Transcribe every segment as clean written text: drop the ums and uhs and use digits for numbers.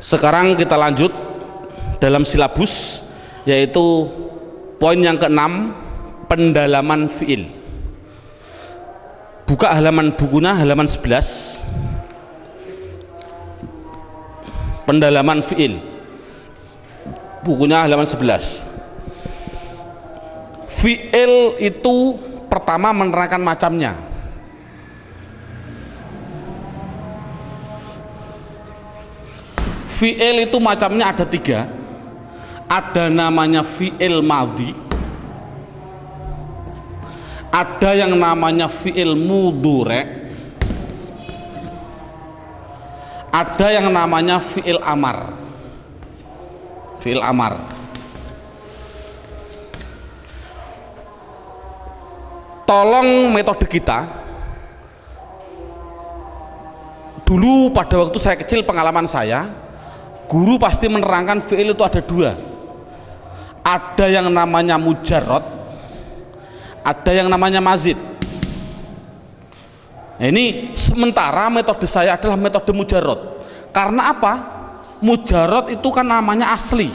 Sekarang kita lanjut dalam silabus, yaitu poin yang keenam, pendalaman fiil. Buka halaman bukunya, halaman 11. Pendalaman fiil, bukunya halaman 11. Fiil itu pertama menerangkan macamnya. Fiil itu macamnya ada 3. Ada namanya fiil madhi, ada yang namanya fiil mudhari', ada yang namanya fiil amar. Fiil amar. Tolong metode kita dulu, pada waktu saya kecil, pengalaman saya, guru pasti menerangkan fiil itu ada 2. Ada yang namanya mujarrad, ada yang namanya mazid. Nah, ini sementara metode saya adalah metode mujarrad. Karena apa? Mujarrad itu kan namanya asli.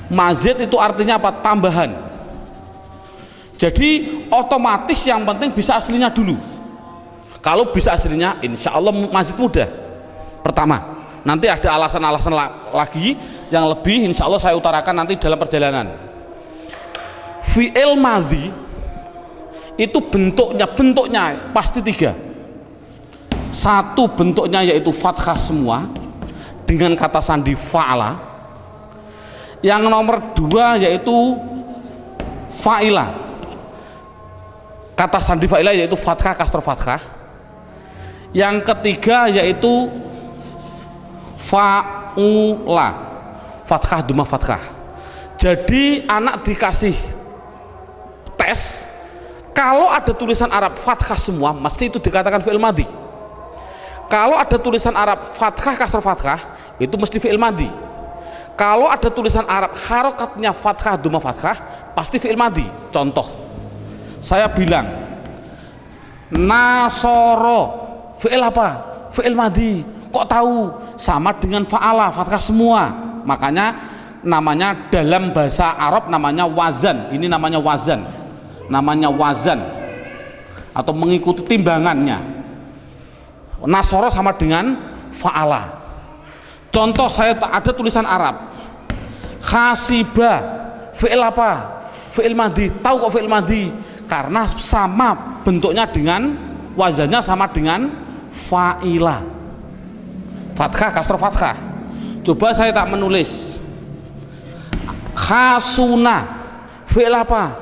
Mazid itu artinya apa? Tambahan. Jadi otomatis yang penting bisa aslinya dulu. Kalau bisa aslinya, insya Allah mazid mudah. Pertama, nanti ada alasan-alasan lagi yang lebih, insya Allah saya utarakan nanti dalam perjalanan. Fi'il madhi itu bentuknya pasti 3. Satu bentuknya yaitu fathah semua dengan kata sandi fa'ala. Yang nomor 2 yaitu fa'ila, kata sandi fa'ila yaitu fathah kasroh fathah. Yang ketiga yaitu fa'ula, fathah duma fathah. Jadi anak dikasih tes, kalau ada tulisan Arab fathah semua, mesti itu dikatakan fi'il madhi. Kalau ada tulisan Arab fathah kasroh fathah, itu mesti fi'il madhi. Kalau ada tulisan Arab harokatnya fathah duma fathah, pasti fi'il madhi. Contoh, saya bilang nasoro, fi'il apa? Fi'il madhi. Kok tahu? Sama dengan fa'ala, fathah semua. Makanya namanya dalam bahasa Arab namanya wazan. Ini namanya wazan. Namanya wazan atau mengikuti timbangannya. Nasoro sama dengan fa'ala. Contoh, saya ada tulisan Arab khasiba, fi'il apa? Fi'il madhi. Tahu kok fi'il madhi? Karena sama bentuknya dengan wazannya, sama dengan fa'ila, fathah kasroh fathah. Coba saya tak menulis khasuna, fi'il apa?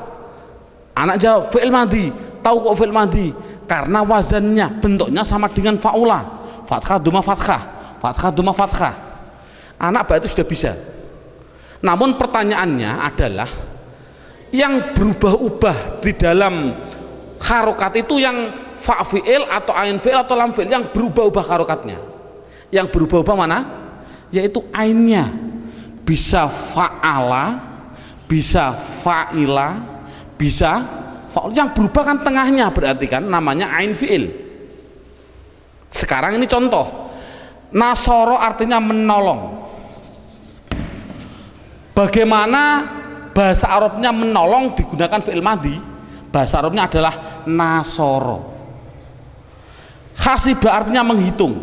Anak jawab fi'il madhi. Tahu kok fi'il madhi? Karena wazannya, bentuknya sama dengan fa'ula, fathah duma fathah, fathah duma fathah. Anak itu sudah bisa. Namun pertanyaannya adalah yang berubah-ubah di dalam harokat itu yang fa fi'il atau ain fi'il atau lam fi'il, yang berubah-ubah harokatnya. Yang berubah-ubah mana? Yaitu ainnya. Bisa fa'ala, bisa fa'ila, bisa fa'ul. Yang berubah kan tengahnya, berarti kan namanya ain fi'il. Sekarang ini contoh, nasoro artinya menolong. Bagaimana bahasa Arabnya menolong digunakan fi'il madhi? Bahasa Arabnya adalah nasoro. Hasiba artinya menghitung,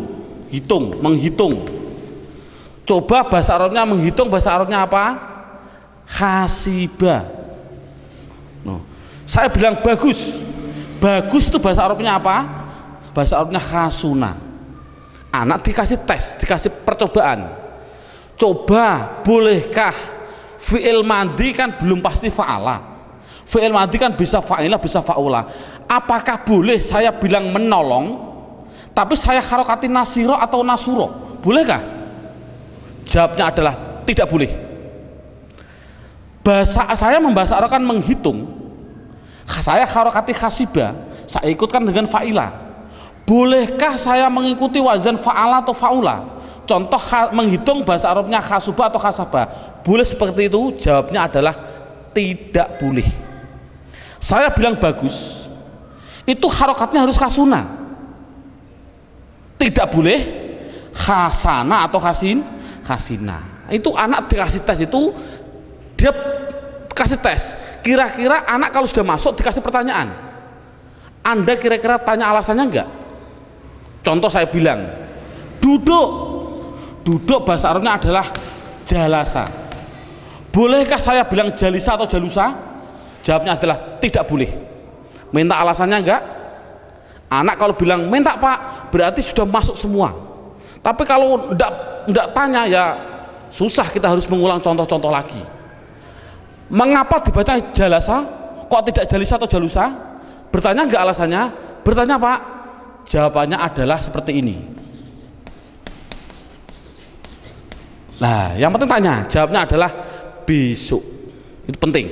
menghitung. Coba bahasa Arabnya menghitung, bahasa Arabnya apa? Hasiba. Saya bilang bagus. Bagus itu bahasa Arabnya apa? Bahasa Arabnya khasuna. Anak dikasih tes, dikasih percobaan. Coba, bolehkah fi'il madhi kan belum pasti fa'ala. Fi'il madhi kan bisa fa'ila, bisa fa'ula. Apakah boleh saya bilang menolong, tapi saya harokati nasiro atau nasuro? Bolehkah? Jawabnya adalah tidak boleh. Bahasa saya membahasa Arab kan menghitung. Saya harokati khasiba, saya ikutkan dengan fa'ila. Bolehkah saya mengikuti wazan fa'ala atau fa'ula? Contoh menghitung bahasa Arabnya khasuba atau khasabah. Boleh seperti itu? Jawabnya adalah tidak boleh. Saya bilang bagus, itu harokatnya harus kasuna. Tidak boleh khasana atau khasina. Itu anak dikasih tes, itu dia kasih tes, kira-kira anak kalau sudah masuk dikasih pertanyaan, Anda kira-kira tanya alasannya enggak? Contoh saya bilang duduk bahasa Arabnya adalah jalasa. Bolehkah saya bilang jalisa atau jalusa? Jawabnya adalah tidak boleh. Minta alasannya enggak? Anak kalau bilang minta Pak, berarti sudah masuk semua. Tapi kalau enggak tanya, ya susah, kita harus mengulang contoh-contoh lagi. Mengapa dibaca jalasa? Kok tidak jalisa atau jalusa? Bertanya enggak alasannya? Bertanya Pak. Jawabannya adalah seperti ini. Nah, yang penting tanya, jawabnya adalah besok. Itu penting.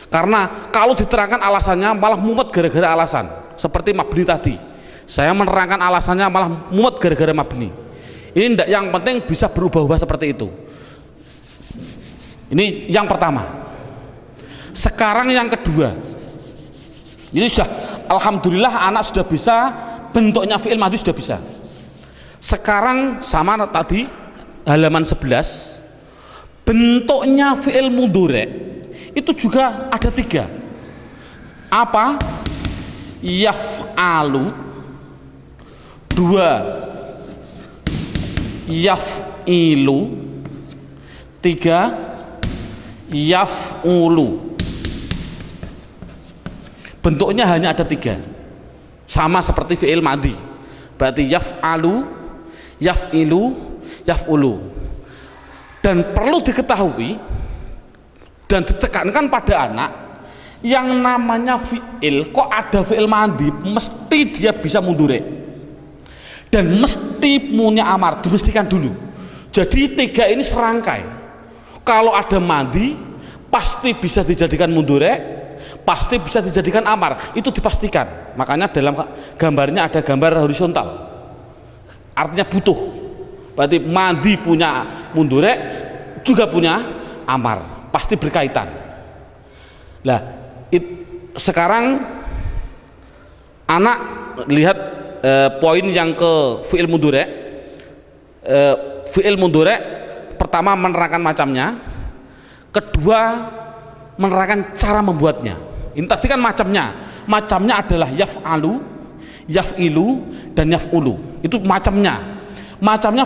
Karena kalau diterangkan alasannya malah mumet gara-gara alasan. Seperti mabni tadi. Saya menerangkan alasannya malah mumet gara-gara mabni. Ini enggak, yang penting bisa berubah-ubah seperti itu. Ini yang pertama. Sekarang yang kedua. Ini sudah, alhamdulillah anak sudah bisa bentuknya fi'il madhi, sudah bisa. Sekarang sama tadi halaman 11, bentuknya fi'il mudhari itu juga ada 3. Apa? Yaf'alu, 2 yaf'ilu, 3 yaf'ulu. Bentuknya hanya ada 3, sama seperti fi'il madhi. Berarti yaf'alu, yaf'ilu, yaf'ulu. Dan perlu diketahui dan ditekankan pada anak, yang namanya fi'il, kok ada fi'il madhi, mesti dia bisa mudhari dan mesti punya amar, dimestikan dulu. Jadi 3 ini serangkai. Kalau ada madhi pasti bisa dijadikan mudhari, pasti bisa dijadikan amar, itu dipastikan. Makanya dalam gambarnya ada gambar horizontal, artinya butuh. Berarti madhi punya mudhari juga punya amar, pasti berkaitan. Nah, sekarang anak lihat poin yang ke fi'il mudhari. Fi'il mudhari pertama menerangkan macamnya, kedua menerangkan cara membuatnya. Ini tadi kan macamnya adalah yaf'alu, yaf'ilu, dan yaf'ulu. Itu macamnya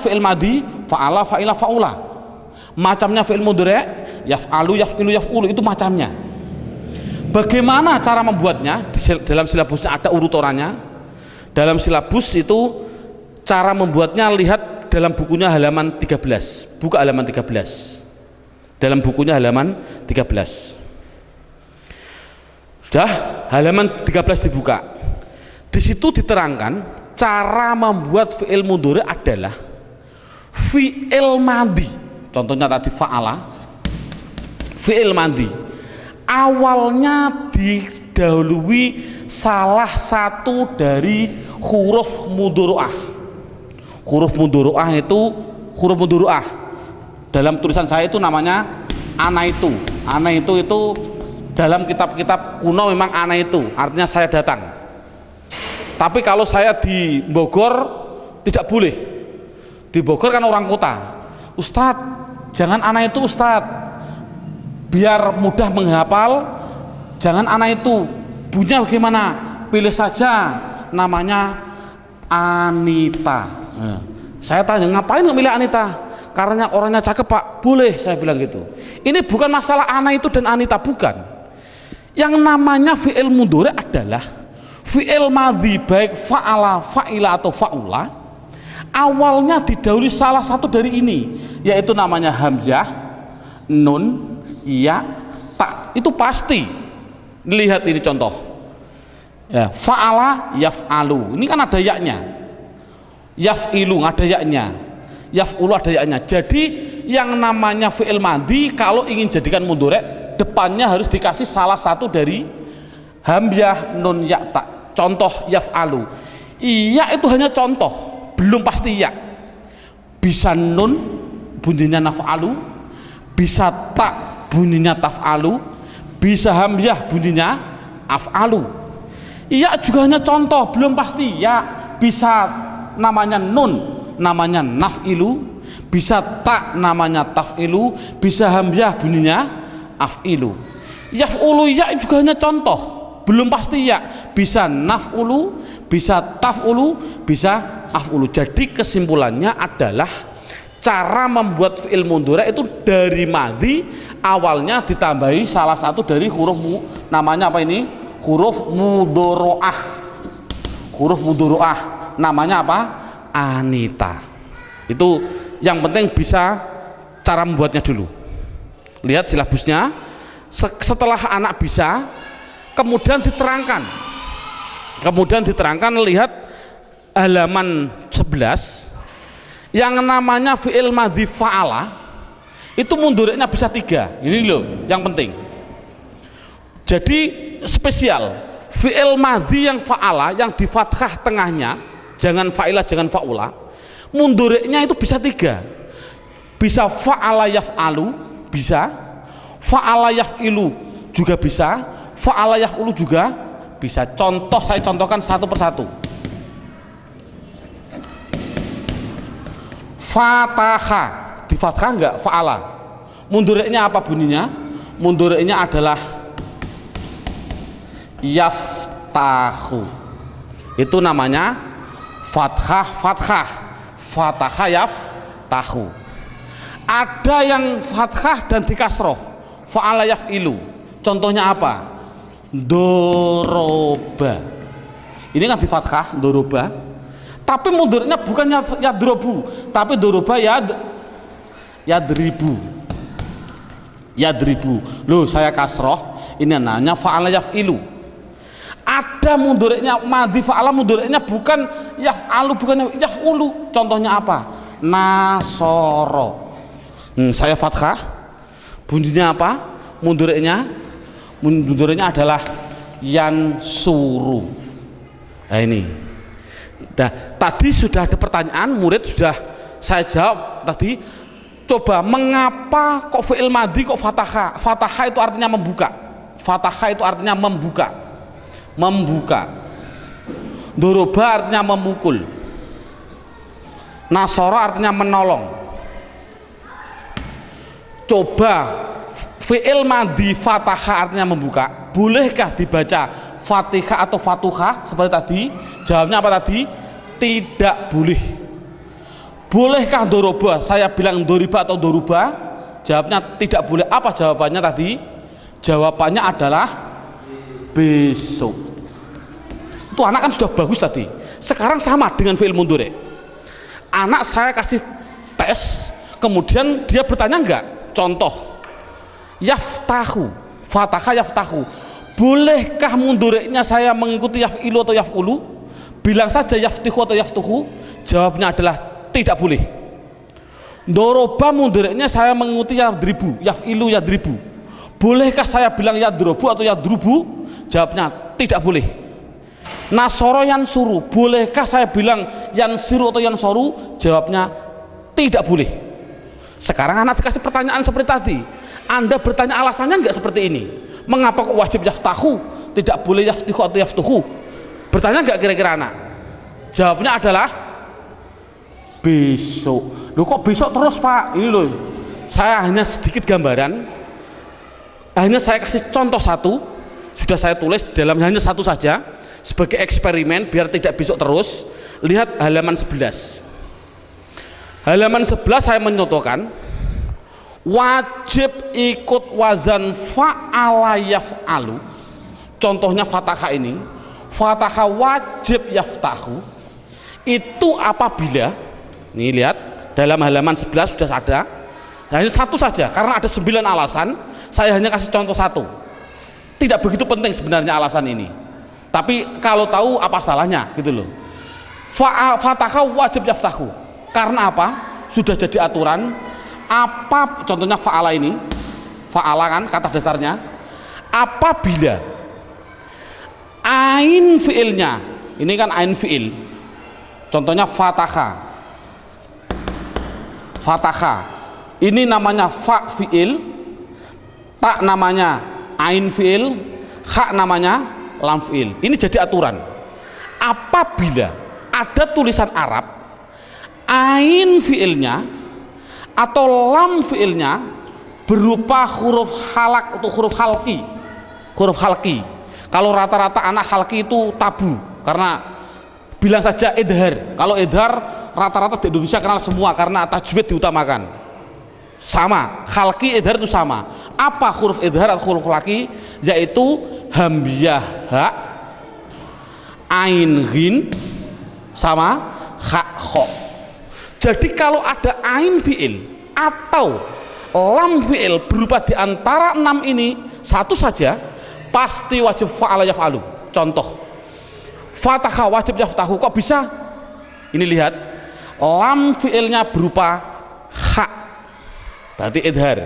fi'il madhi, fa'ala, fa'ila, fa'ula. Macamnya fi'il mudhari, yaf'alu, yaf'ilu, yaf'ulu. Itu macamnya. Bagaimana cara membuatnya? Dalam silabusnya ada urutannya. Dalam silabus itu cara membuatnya, lihat dalam bukunya halaman 13. Buka halaman 13. Dalam bukunya halaman 13. Sudah, halaman 13 dibuka. Di situ diterangkan cara membuat fi'il mudhari adalah fi'il madhi. Contohnya tadi fa'ala, fi'il madhi. Awalnya didahului salah satu dari huruf mudhari'ah. Huruf mudhari'ah itu huruf mudhari'ah. Dalam tulisan saya itu namanya anaitu. Anaitu itu dalam kitab-kitab kuno memang anaitu, artinya saya datang. Tapi kalau saya di Bogor tidak boleh. Di Bogor kan orang kota. Ustadz, jangan anaitu Ustadz. Biar mudah menghafal, jangan anaitu. Bunyinya bagaimana? Pilih saja namanya Anita. Nah, saya tanya, ngapain nggak milih Anita? Karena orangnya cakep Pak. Boleh, saya bilang gitu. Ini bukan masalah Anaitu dan Anita, bukan. Yang namanya fi'il mudhari adalah fi'il madhi, baik fa'ala, fa'ila atau fa'ula, awalnya didahului salah satu dari ini, yaitu namanya hamzah, nun, ya, ta. Itu pasti. Lihat ini contoh. Ya, fa'ala, yaf'alu. Ini kan ada yaknya. Yaf'ilu ada yaknya. Yaf'ulu ada yaknya. Jadi yang namanya fi'il madhi kalau ingin jadikan mudhari, depannya harus dikasih salah satu dari hamzah, nun, ya, ta. Contoh yaf'alu. Iya itu hanya contoh, belum pasti ya. Bisa nun bunyinya naf'alu, bisa ta bunyinya taf'alu, bisa hamzah bunyinya af'alu. Iya juga hanya contoh, belum pasti ya. Bisa namanya nun namanya naf'ilu, bisa ta namanya taf'ilu, bisa hamzah bunyinya af'ilu. Yaf'ulu ya juga hanya contoh, belum pasti ya, bisa naf'ulu, bisa taf'ulu, bisa af'ulu. Jadi kesimpulannya adalah cara membuat fi'il mudhari itu dari madhi awalnya ditambahi salah satu dari huruf namanya apa ini? Huruf mudhari'ah. Huruf mudhari'ah namanya apa? Anita. Itu yang penting bisa cara membuatnya dulu. Lihat silabusnya. Setelah anak bisa, kemudian diterangkan, lihat halaman 11 yang namanya fi'il madhi fa'ala itu mudhari'nya bisa 3. Ini loh yang penting. Jadi spesial fi'il madhi yang fa'ala, yang di fathah tengahnya, jangan fa'ila, jangan fa'ula, mudhari'nya itu bisa 3. Bisa fa'ala yaf'alu, bisa fa'ala yaf'ilu juga bisa, fa'ala yaf'ulu juga bisa. Contoh, saya contohkan satu persatu. Fataha di fathah enggak? Fa'ala. Mudhari'nya apa bunyinya? Mudhari'nya adalah yaftahu. Itu namanya fathah, fataha yaftahu. Ada yang fathah dan dikasroh, fa'ala yaf'ilu. Contohnya apa? Doroba. Ini kan di fathah, doroba. Tapi mudhari'nya bukan yadrobu, tapi doroba yadribu. Loh, saya kasroh, ini namanya fa'ala yaf'ilu. Ada mudhari'nya madhi fa'ala, mudhari'nya bukan yaf'alu, bukan yaf'ulu. Contohnya apa? Nasoro. Saya fathah, bunyinya apa? Mudhari'nya adalah yansuru. Nah ini. Nah, tadi sudah ada pertanyaan, murid sudah saya jawab tadi. Coba, mengapa kok fi'il madhi kok fataha? Fataha itu artinya membuka. Fataha itu artinya membuka. Doroba artinya memukul. Nasoro artinya menolong. Coba, fi'il madhi fataha artinya membuka, bolehkah dibaca fatihah atau fatuhah seperti tadi? Jawabnya apa tadi? Tidak boleh. Bolehkah doroba? Saya bilang doriba atau doruba? Jawabnya tidak boleh. Apa jawabannya tadi? Jawabannya adalah besok. Itu anak kan sudah bagus tadi. Sekarang sama dengan fi'il mudhari. Anak saya kasih tes, kemudian dia bertanya enggak? Contoh, yaftahu, fataha yaftahu, bolehkah mudhari'nya saya mengikuti yaf'ilu atau yaf'ulu? Bilang saja yaftihu atau yaftuhu. Jawabnya adalah tidak boleh. Doroba mudhari'nya saya mengikuti yadribu, yaf'ilu yadribu. Bolehkah saya bilang yadrobu atau yadrubu? Jawabnya tidak boleh. Nasoro yansuru, bolehkah saya bilang yansiru atau yansoru? Jawabnya tidak boleh. Sekarang anak dikasih pertanyaan seperti tadi, Anda bertanya alasannya enggak seperti ini? Mengapa kok wajib yaftahu, tidak boleh yaftihu atau yaftuhu? Bertanya enggak kira-kira anak? Jawabnya adalah besok. Loh, kok besok terus Pak? Ini loh, saya hanya sedikit gambaran, hanya saya kasih contoh satu, sudah saya tulis dalam hanya satu saja sebagai eksperimen biar tidak besok terus. Lihat halaman 11. Halaman 11 saya mencontohkan wajib ikut wazan fa'ala yaf'alu. Contohnya fatahah ini, fatahah wajib yaftahu. Itu apabila, nih lihat dalam halaman 11 sudah ada, hanya satu saja karena ada 9 alasan, saya hanya kasih contoh satu. Tidak begitu penting sebenarnya alasan ini, tapi kalau tahu apa salahnya gitu loh. Fatahah wajib yaftahu. Karena apa? Sudah jadi aturan. Apa contohnya fa'ala ini? Fa'ala kan kata dasarnya. Apabila ain fi'ilnya, ini kan ain fi'il. Contohnya fataha. Fataha. Ini namanya fa fi'il, ta namanya ain fi'il, kha namanya lam fi'il. Ini jadi aturan. Apabila ada tulisan Arab ain fiilnya atau lam fiilnya berupa huruf halak atau huruf halki. Huruf halki. Kalau rata-rata anak halki itu tabu karena bilang saja idhar. Kalau idhar rata-rata di Indonesia kenal semua karena tajwid diutamakan. Sama, halki idhar itu sama. Apa huruf idhar atau huruf halki? Yaitu hamzah ha, ain ghin sama ha kho. Jadi kalau ada ain fiil atau lam fiil berupa di antara 6 ini satu saja, pasti wajib fa'ala yaf'alu. Contoh, fataha wajib yaftahu. Kok bisa? Ini lihat, lam fiilnya berupa ha, berarti idhar.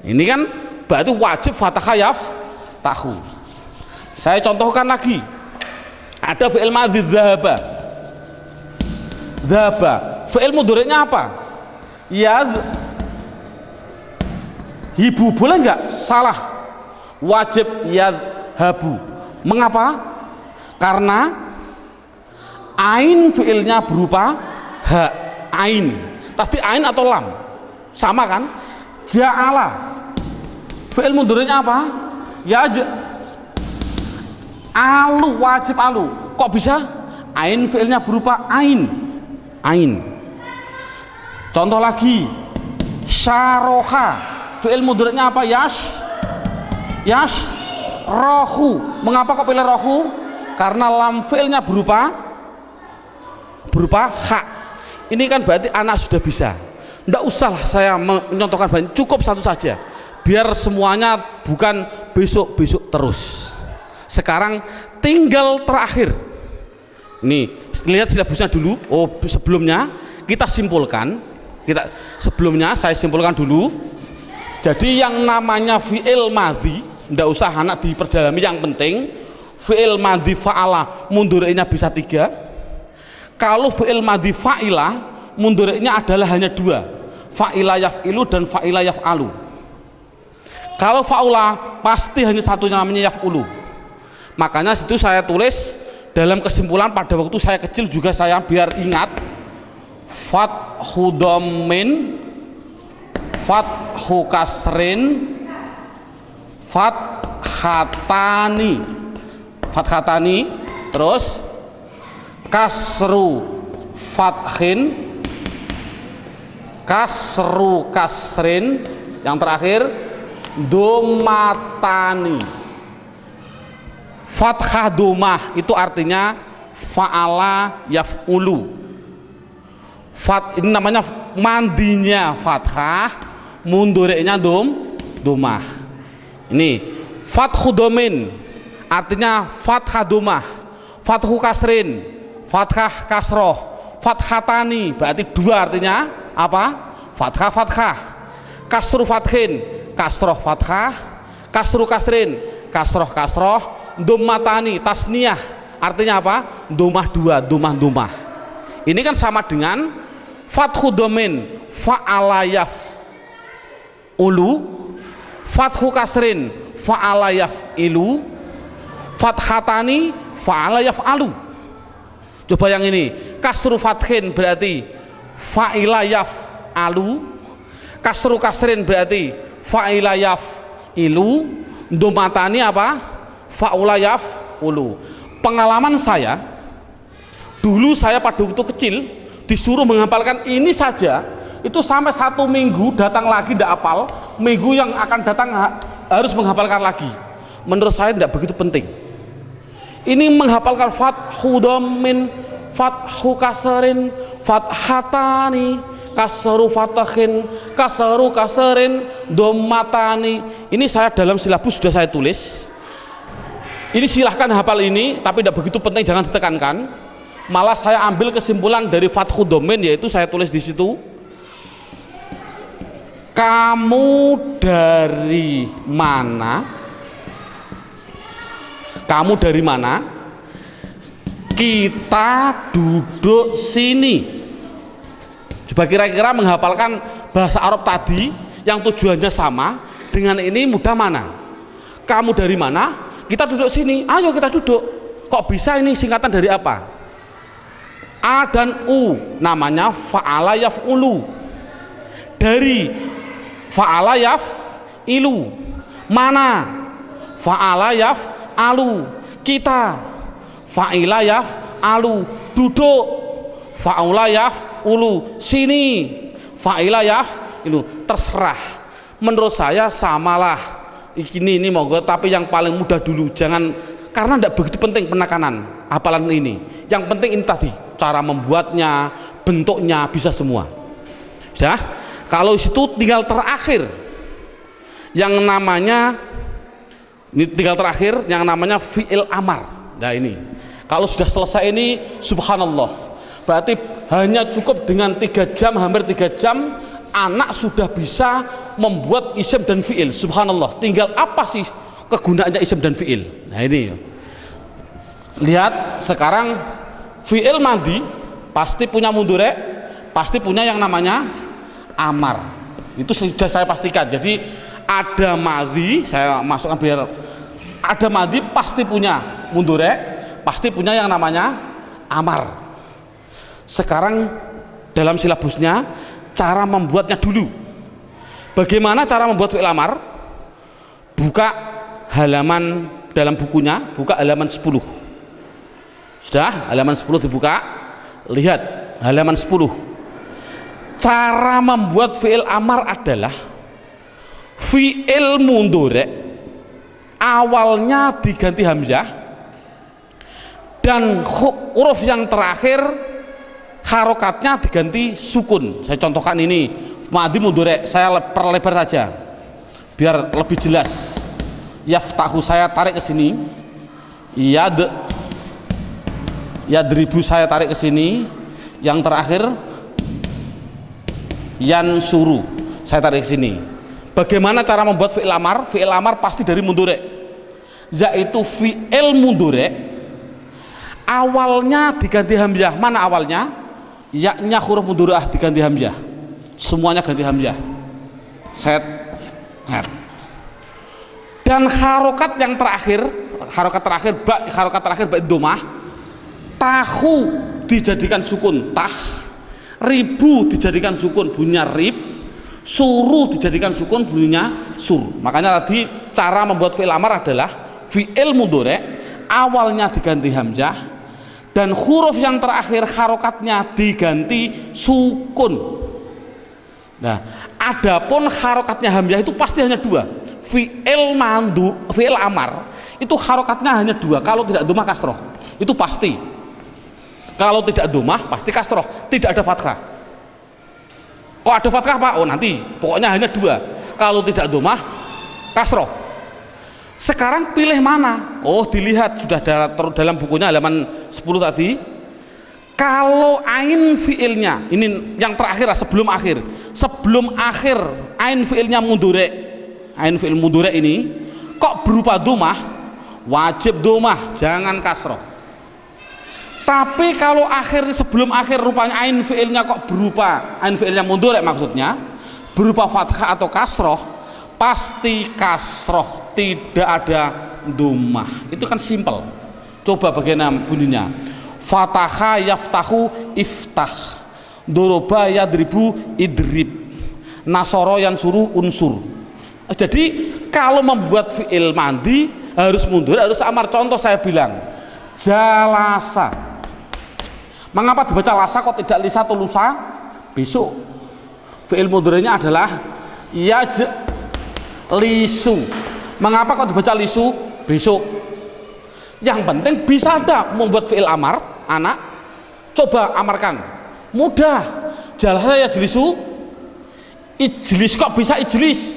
Ini kan berarti wajib fataha yaftahu. Saya contohkan lagi, ada fiil madhi dhahaba. Dhahaba, fiil mudhari'nya apa? Hibu, boleh nggak? Salah, wajib yadhabu. Mengapa? Karena ain fiilnya berupa ha, ain. Tapi ain atau lam sama kan? Ja'ala, fiil mudhari'nya apa? Alu, wajib alu. Kok bisa? Ain fiilnya berupa ain. Ain. Contoh lagi, syaroha, fiil mudhari'nya apa? Rohu. Mengapa kok pilih rohu? Karena lam fiilnya berupa ha. Ini kan berarti anak sudah bisa. Nggak usahlah saya menyontohkan banyak, cukup satu saja biar semuanya bukan besok-besok terus. Sekarang tinggal terakhir. Nih, lihat silabusnya dulu. Oh, sebelumnya kita simpulkan. Sebelumnya saya simpulkan dulu. Jadi yang namanya fi'il madhi, ndak usah anak diperdalami, yang penting fi'il madhi fa'ala mundhari'nya bisa 3. Kalau fi'il madhi fa'ila mundhari'nya adalah hanya 2, fa'ila yaf'ilu dan fa'ila yaf'alu. Kalau fa'ula pasti hanya satunya, namanya yaf'ulu. Makanya situ saya tulis dalam kesimpulan, pada waktu saya kecil juga saya biar ingat, fathu dhammin, fathu kasrin, fathatani, terus kasru fathin, kasru kasrin, yang terakhir domatani. Fathah domah itu artinya fa'ala yaf'ulu. Ini namanya mandinya fathah, mundhari'nya domah. Ini fathu domin artinya fathah domah, fathu kasrin, fathah kasroh, fathatani berarti 2 artinya apa? Fathah, kasru fathin, kasroh fathah, kasru kasrin, kasroh, domatani tasniyah artinya apa? Domah 2, domah. Ini kan sama dengan fathu domin fa'ala yaf'ulu, fathu kasrin fa'ala yaf'ilu, fathatani fa'ala yaf'alu. Coba yang ini, kasru fathin berarti fa'ila yaf'alu, kasru kasrin berarti fa'ila yaf'ilu, domatani apa? Fa'ula yaf'ulu. Pengalaman saya dulu, saya pada waktu kecil disuruh menghafalkan ini saja, itu sampai 1 minggu datang lagi tidak hafal, minggu yang akan datang harus menghafalkan lagi. Menurut saya tidak begitu penting. Ini menghafalkan fathu dhammin, fathu kasrin, fathatani, kasru fathin, kasru kasrin, domatani. Ini saya dalam silabus sudah saya tulis. Ini silahkan hafal ini, tapi tidak begitu penting, jangan ditekankan. Malah saya ambil kesimpulan dari fathu dhammin, yaitu saya tulis di situ, kamu dari mana? Kamu dari mana? Kita duduk sini. Coba kira-kira menghafalkan bahasa Arab tadi yang tujuannya sama dengan ini mudah mana? Kamu dari mana? Kita duduk sini. Ayo kita duduk. Kok bisa ini singkatan dari apa? A dan U namanya fa'ala yaf'ulu. Dari fa'ala yaf'ilu. Mana? Fa'ala yaf'alu. Kita fa'ila yaf'alu. Duduk fa'ula yaf'ulu. Sini fa'ila yaf'ilu. Terserah, menurut saya samalah. Ini monggo, tapi yang paling mudah dulu, jangan, karena tidak begitu penting penekanan hafalan ini. Yang penting ini tadi, cara membuatnya, bentuknya, bisa semua. Sudah? Kalau situ tinggal terakhir yang namanya, ini tinggal terakhir yang namanya fi'il amar. Nah ini, kalau sudah selesai ini, subhanallah, berarti hanya cukup dengan 3 jam, hampir 3 jam, anak sudah bisa membuat isim dan fi'il. Subhanallah, tinggal apa sih kegunaannya isim dan fi'il. Nah ini, lihat sekarang fi'il madi pasti punya mudhari', pasti punya yang namanya amar. Itu sudah saya pastikan. Jadi ada madi, saya masukkan biar ada madi, pasti punya mudhari', pasti punya yang namanya amar. Sekarang dalam silabusnya cara membuatnya dulu. Bagaimana cara membuat fi'il amar? Buka halaman dalam bukunya, buka halaman 10. Sudah, halaman 10 dibuka. Lihat halaman 10. Cara membuat fi'il amar adalah fi'il mudhari' awalnya diganti hamzah dan huruf yang terakhir harokatnya diganti sukun. Saya contohkan ini madi mudhari', saya perlebar saja biar lebih jelas. Yaftahu saya tarik ke sini, yadribu saya tarik ke sini, yang terakhir yansuru saya tarik ke sini. Bagaimana cara membuat fi'il amar? Fi'il amar pasti dari mudhari', yaitu fi'il mudhari' awalnya diganti hamzah. Mana awalnya? Ya-nya huruf mudhari'ah diganti hamzah, semuanya ganti hamzah, set. Dan harokat yang terakhir, harokat terakhir ba domah, tahu dijadikan sukun tah, ribu dijadikan sukun bunyinya rib, suru dijadikan sukun bunyinya sur. Makanya tadi cara membuat fi'il amar adalah fi'il mudhari' awalnya diganti hamzah dan huruf yang terakhir harokatnya diganti sukun. Nah, adapun harokatnya hamzah itu pasti hanya 2. Fi'il amar itu harokatnya hanya 2. Kalau tidak domah kasroh, itu pasti. Kalau tidak domah pasti kasroh, tidak ada fathah. Kok ada fathah Pak? Oh nanti, pokoknya hanya 2. Kalau tidak domah kasroh. Sekarang pilih mana? Oh dilihat sudah dalam bukunya halaman 10 tadi. Kalau ain fiilnya, ini yang terakhir lah, sebelum akhir ain fiilnya mudhari', ain fiil mudhari' ini kok berupa domah, wajib domah, jangan kasroh. Tapi kalau sebelum akhir rupanya ain fiilnya kok berupa, ain fiilnya mudhari' maksudnya berupa fathah atau kasroh, pasti kasroh, tidak ada domah. Itu kan simpel. Coba bagaimana bunyinya? Fataha yaftahu iftah, doroba yadribu idrib, nasoro yansuru unsur. Jadi kalau membuat fi'il mandi harus mundur, harus amar. Contoh saya bilang jalasa, mengapa dibaca lasa kok tidak lisa atau lusa? Besok fi'il mudhari'nya adalah lisu. Mengapa kok dibaca lisu? Besok. Yang penting bisa ada membuat fi'il amar. Anak coba amarkan, mudah. Jalasa yajlisu, ijlis, kok bisa ijlis?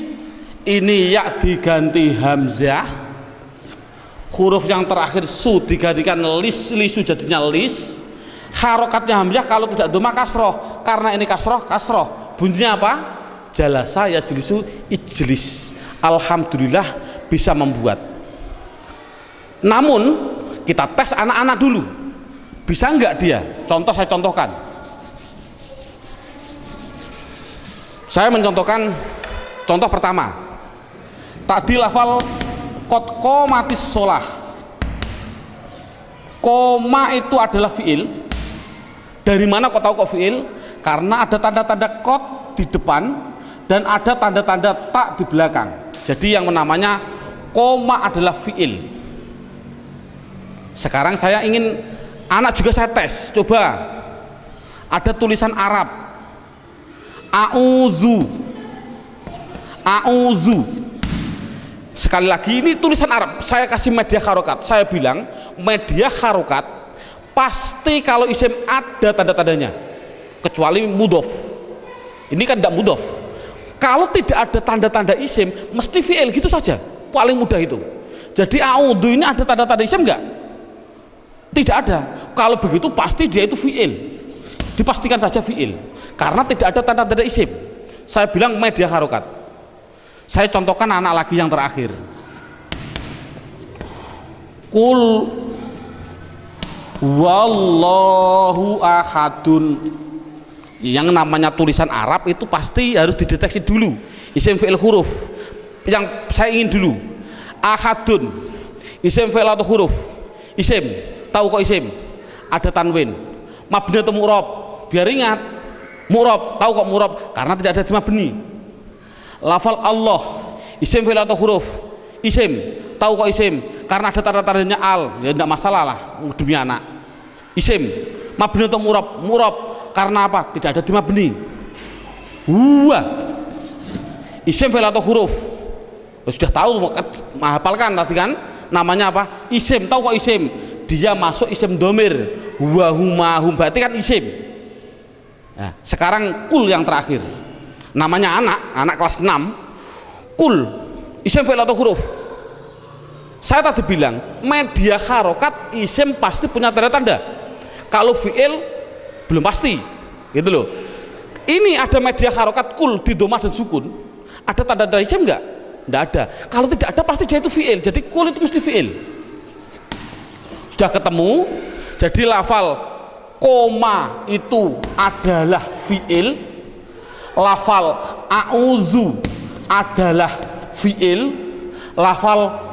Ini ya diganti hamzah, huruf yang terakhir su digantikan lis, lisu jadinya lis. Harokatnya hamzah, kalau tidak domah kasroh, karena ini kasroh. Bunyinya apa? Jalasa yajlisu ijlis. Alhamdulillah bisa membuat. Namun kita tes anak-anak dulu, bisa enggak dia? Saya contohkan. Saya mencontohkan contoh pertama. Tadi lafal qad qomatis shalah. Koma itu adalah fiil Dari mana kok tahu kok fiil? Karena ada tanda-tanda qad di depan dan ada tanda-tanda tak di belakang. Jadi yang namanya koma adalah fiil. Sekarang saya ingin anak juga saya tes, coba ada tulisan Arab a'udzu, a'udzu. Sekali lagi ini tulisan Arab, saya kasih media harokat. Saya bilang media harokat pasti kalau isim ada tanda-tandanya, kecuali mudhof. Ini kan tidak mudhof. Kalau tidak ada tanda-tanda isim mesti fi'il gitu saja, paling mudah itu. Jadi a'udzu ini ada tanda-tanda isim enggak? Tidak ada. Kalau begitu pasti dia itu fi'il, dipastikan saja fi'il karena tidak ada tanda-tanda isim. Saya bilang media harokat. Saya contohkan anak lagi yang terakhir, Qul wallahu ahadun. Yang namanya tulisan Arab itu pasti harus dideteksi dulu isim fi'il huruf. Yang saya ingin dulu ahadun, isim fi'il atau huruf? Isim, tahu kok isim? Ada tanwin, mabni atau mu'rab? Biar ingat, mu'rab. Tahu kok mu'rab? Karena tidak ada di mabni. Lafal Allah, isim fi'il atau huruf? Isim, tahu kok isim? Karena ada tanda-tandanya al, ya tidak masalah lah demi anak. Isim, mabni atau mu'rab? Mu'rab. Karena apa? Tidak ada di mabni. Isim fi'il atau huruf? Sudah tahu, menghafalkan tadi kan? Namanya apa? Isim. Tahu kok isim? Dia masuk isim domir. Huwa huma hum, berarti kan isim. Nah, sekarang kul yang terakhir. Namanya anak kelas 6. Kul, isim fi'il atau huruf? Saya tadi bilang media harokat isim pasti punya tanda-tanda. Kalau fi'il belum pasti, gitu loh. Ini ada media harokat kul di domah dan sukun, ada tanda-tanda isim enggak? Enggak ada. Kalau tidak ada pasti dia itu fi'il. Jadi kul itu mesti fi'il. Sudah ketemu. Jadi lafal koma itu adalah fi'il, lafal a'udzu adalah fi'il, lafal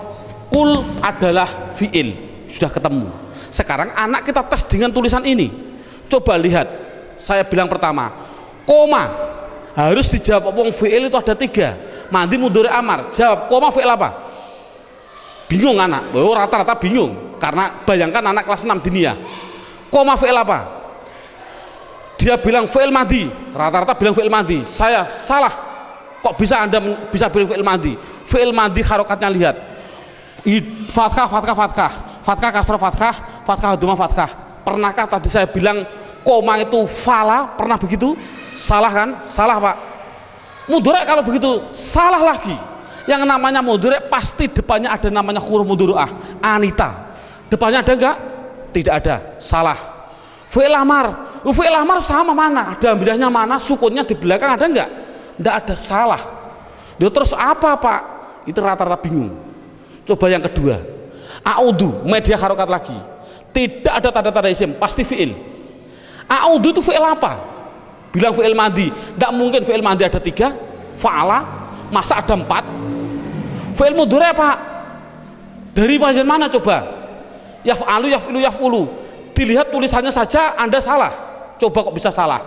kul adalah fi'il. Sudah ketemu. Sekarang anak kita tes dengan tulisan ini. Coba lihat, saya bilang pertama, koma harus dijawab wong fi'il itu ada 3, mandi mudhari amar. Jawab koma fi'il apa? Bingung anak, rata-rata bingung karena bayangkan anak kelas 6 dinia. Koma fi'il apa? Dia bilang fi'il madi, rata-rata bilang fi'il madi. Saya salah, kok bisa Anda bisa bilang fi'il madi? Fi'il madi harokatnya lihat, fathah fathah fathah, fathah kasrah fathah, fathah dhamma fathah. Pernahkah tadi saya bilang koma itu fala? Pernah begitu? Salah kan? Salah Pak. Mudhari kalau begitu salah lagi. Yang namanya mudhari pasti depannya ada namanya huruf mudhari'ah. Anita. Depannya ada enggak? Tidak ada. Salah. Fi'il amar. Fi'il amar sama mana? Ada hamzahnya mana? Sukunnya di belakang ada enggak? Enggak ada. Salah. Dia terus apa Pak? Itu rata-rata bingung. Coba yang kedua. A'udzu, media harokat lagi. Tidak ada tanda-tanda isim, pasti fi'il. A'udzu itu fi'il apa? Bilang fi'il madi. Tidak mungkin fi'il madi ada 3. Fa'ala, masa ada 4? Fi'il mudhari Pak? Dari bagian mana coba? Yaf'alu, yaf'ilu, yaf'ulu. Dilihat tulisannya saja Anda salah. Coba kok bisa salah?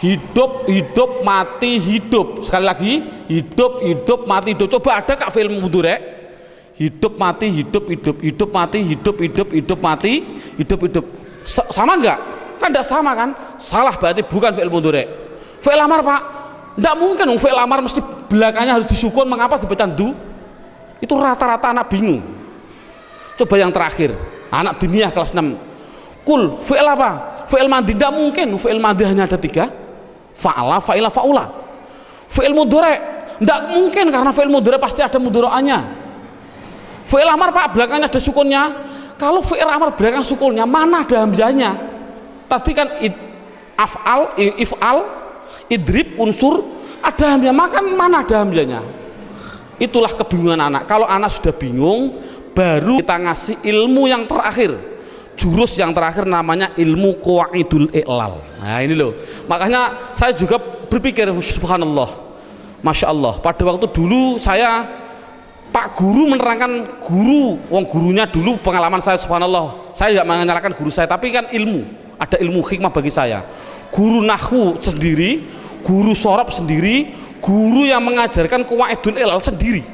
Hidup, hidup, mati, hidup. Sekali lagi, hidup, hidup, mati, hidup. Coba ada kak fi'il mudhari? Hidup mati hidup hidup, hidup mati hidup hidup, hidup mati hidup hidup. Sama enggak? Kan enggak sama kan? Salah, berarti bukan fi'il mudhari. Fi'il amar Pak? Enggak mungkin fi'il amar mesti belakangnya harus disukun. Mengapa dibaca du? Itu rata-rata anak bingung. Coba yang terakhir, anak diniyah kelas 6. Kul, fi'il apa? Fi'il madi. Enggak mungkin fi'il madi hanya ada 3. Fa'ala, fa'ila, fa'ula. Fi'il mudhari enggak mungkin karena fi'il mudhari pasti ada mudhari'ahnya. Fi'il amar Pak, belakangnya ada sukunnya. Kalau fi'il amar belakang sukunnya, mana ada hamzahnya? Tadi kan af'al, if'al, idrib, unsur, ada hamzah. Makan mana ada hamzahnya? Itulah kebingungan anak. Kalau anak sudah bingung, baru kita ngasih ilmu yang terakhir. Jurus yang terakhir namanya ilmu qawaidul i'lal. Nah ini loh. Makanya saya juga berpikir, subhanallah, masya Allah. Pada waktu dulu saya Pak guru menerangkan, guru, wong gurunya dulu pengalaman saya, subhanallah, saya tidak menyalahkan guru saya, tapi kan ilmu ada ilmu hikmah bagi saya. Guru nahwu sendiri, guru sorob sendiri, guru yang mengajarkan qawaidul ilal sendiri.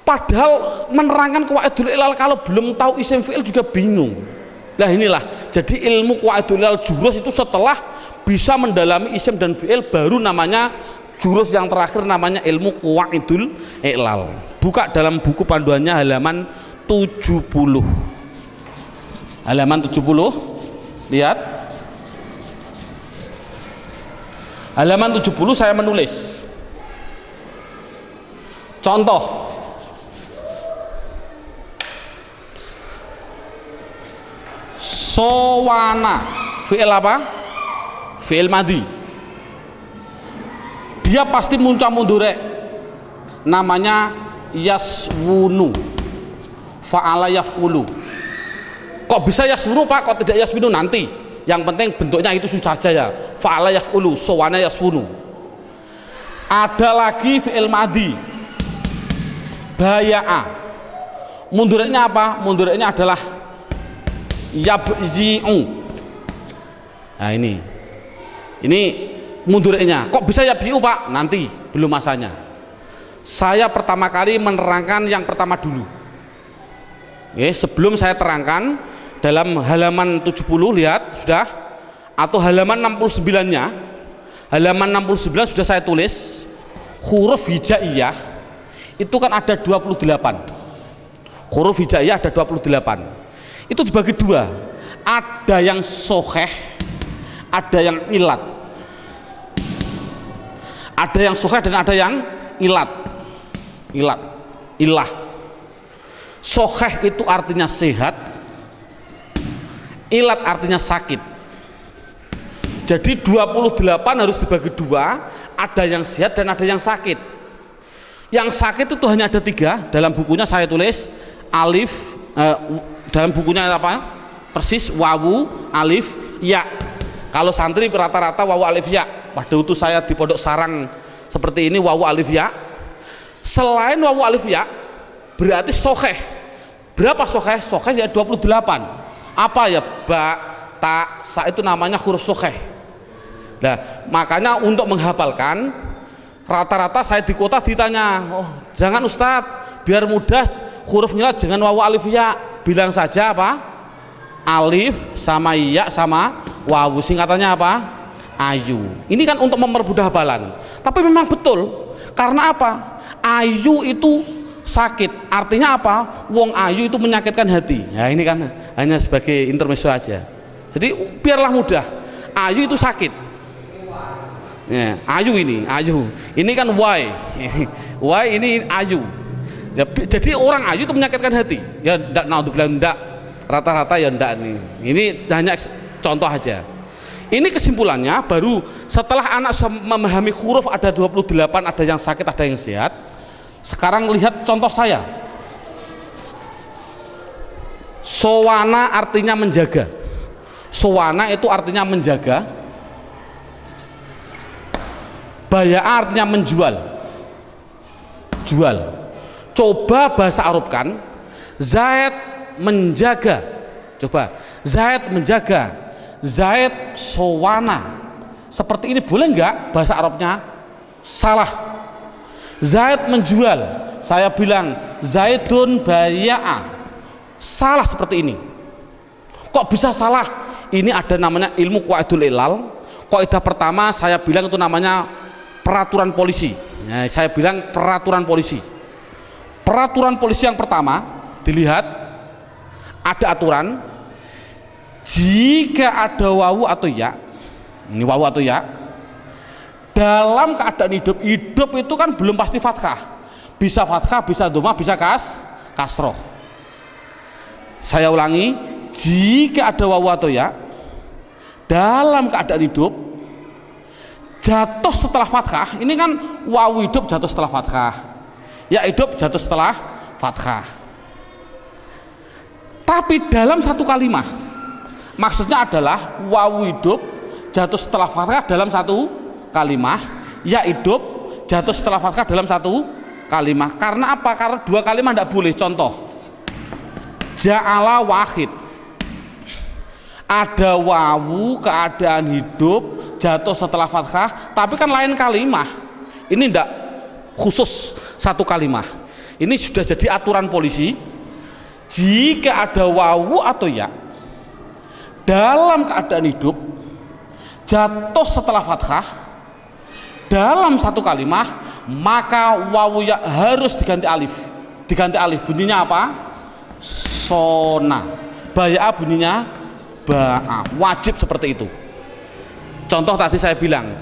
Padahal menerangkan qawaidul ilal kalau belum tahu isim fi'il juga bingung. Nah inilah, jadi ilmu qawaidul ilal jurus itu setelah bisa mendalami isim dan fi'il baru namanya jurus yang terakhir namanya ilmu qawaidul ilal. Buka dalam buku panduannya halaman 70. Halaman 70, lihat. Halaman 70 saya menulis. Contoh. Sowana, fi'il apa? Fi'il madhi. Dia pasti muncul mundure. Namanya yaswunu. Fa'ala yaf'ulu. Kok bisa yaswunu Pak? Kok tidak yaswinu nanti? Yang penting bentuknya itu saja ya. Fa'ala yaf'ulu, sowana yaswunu. Ada lagi fi'il madhi. Baya'a. Mundurnya apa? Mundurnya adalah yabzi'u. Nah ini mundurnya. Kok bisa yabzi'u Pak? Nanti, belum masanya. Saya pertama kali menerangkan yang pertama dulu. Oke, sebelum saya terangkan dalam halaman 70, lihat sudah, atau halaman 69-nya. Halaman 69 sudah saya tulis huruf hijaiyah itu kan ada 28. Huruf hijaiyah ada 28. Itu dibagi dua, ada yang soheh, ada yang ilat. Ada yang soheh dan ada yang ilat. Ilah. Soheh itu artinya sehat, ilat artinya sakit. Jadi 28 harus dibagi dua, ada yang sehat dan ada yang sakit. Yang sakit itu hanya ada 3. Dalam bukunya saya tulis alif, dalam bukunya apa? Persis wawu, alif, ya. Kalau santri rata-rata wawu, alif, ya. Pada waktu saya di Pondok Sarang seperti ini wawu, alif, ya. Selain wawu, alif, ya, berarti soheh. Berapa soheh? Soheh ya 28. Apa ya? Ba, ta, sa itu namanya huruf soheh. Nah, makanya untuk menghafalkan rata-rata saya di kota ditanya, oh jangan Ustadz, biar mudah hurufnya jangan wawu, alif, ya, bilang saja apa? Alif sama ya sama wawu, singkatannya apa? Ayu. Ini kan untuk mempermudah hafalan. Tapi memang betul, karena apa? Ayu itu sakit, artinya apa? Wong ayu itu menyakitkan hati. Ya ini kan hanya sebagai intermezzo aja. Jadi biarlah mudah. Ayu itu sakit. Ya, ayu ini kan why. Why ini ayu. Ya, jadi orang ayu itu menyakitkan hati. Ya ndak, naudzubillah, ndak. Rata-rata ya ndak nih. Ini hanya contoh aja. Ini kesimpulannya baru setelah anak memahami huruf ada 28, ada yang sakit, ada yang sehat. Sekarang lihat contoh saya. Sowana artinya menjaga. Sowana itu artinya menjaga. Baya'a artinya menjual. Jual. Coba bahasa Arabkan. Zaid menjaga. Coba. Zaid menjaga. Zaid sowana. Seperti ini boleh nggak bahasa Arabnya? Salah. Zaid menjual, saya bilang Zaidun baya'a. Salah seperti ini. Kok bisa salah? Ini ada namanya ilmu qawaidul ilal. Kaidah pertama saya bilang itu namanya peraturan polisi. Ya, saya bilang peraturan polisi. Peraturan polisi yang pertama, dilihat ada aturan jika ada wawu atau ya. Ini wawu atau ya. Dalam keadaan hidup itu kan belum pasti fathah, bisa fathah, bisa dhammah, bisa kasroh. Saya ulangi, jika ada wawu atau ya dalam keadaan hidup jatuh setelah fathah, ini kan wawu hidup jatuh setelah fathah, ya hidup jatuh setelah fathah. Tapi dalam satu kalimat, maksudnya adalah wawu hidup jatuh setelah fathah dalam satu kalimah, ya hidup jatuh setelah fathah dalam satu kalimah. Karena apa? Karena dua kalimat tidak boleh. Contoh, ja'ala wahid, Ada wawu keadaan hidup jatuh setelah fathah, tapi kan lain kalimah. Ini tidak khusus satu kalimah. Ini sudah jadi aturan polisi. Jika ada wawu atau ya dalam keadaan hidup jatuh setelah fathah dalam satu kalimah, maka wawu ya harus diganti alif. Diganti alif, bunyinya apa? Sona. Baya'a bunyinya ba'a, wajib seperti itu. Contoh tadi saya bilang